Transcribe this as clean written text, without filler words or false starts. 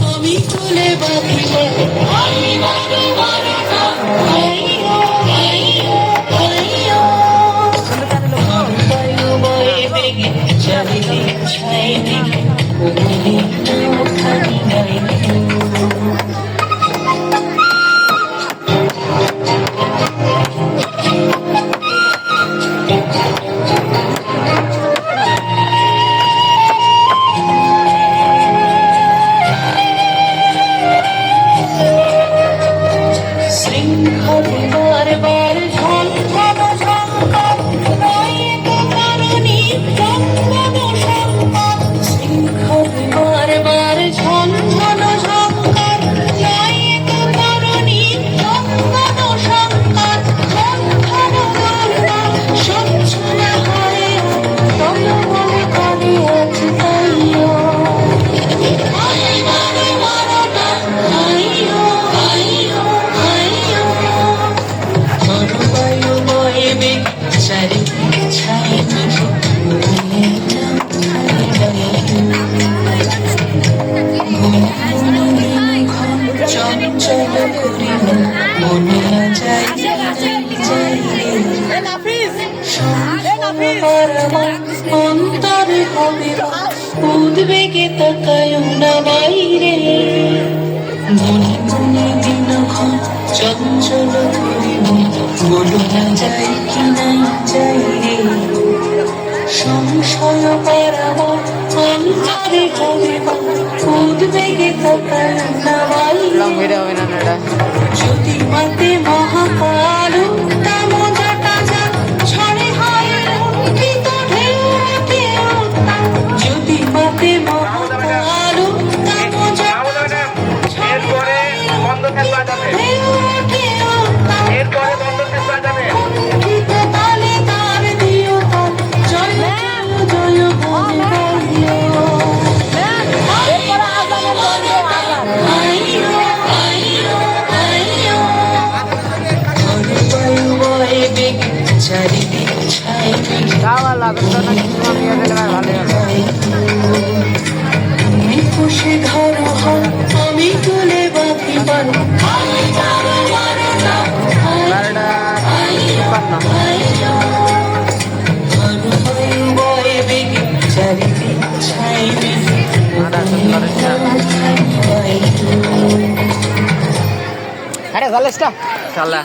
আমি তুলে বাকি বারবার ঝন ঝন ঝঙ্কার নায়ক কারণী চন্দন সংকার শৃঙ্খল বারবার ঝন ঝন ঝঙ্কার নায়ক কারণী চন্দন সংকার মন্থন গঙ্গা স্বচ্ছ হয় তলবল করে আজ তাইও চঞ্চল করিল মনে না যাই অন্তরে হবে উদ্বেগে তাকায় না বাইরে মনে মনে দিনক্ষণ চঞ্চল করিল বলো না যাই কি নাই যাই রে সংশয় পারাবার অন্তরে হবে উদ্বেগে তাকায় না বাইরে যদি মাতে মহাকাল উত্তম জটা ছড়ে হয় লুণ্ঠিত ঢেউতে যদি মাতে মহাকাল উত্তম জটা ছড়ে লুণ্ঠিত তালে তার দিও তার জয় জয় বলে চারিদিক ছাই খুশি ঘর আমি তুলে বাকি চারিদিক ছাই আরে চলে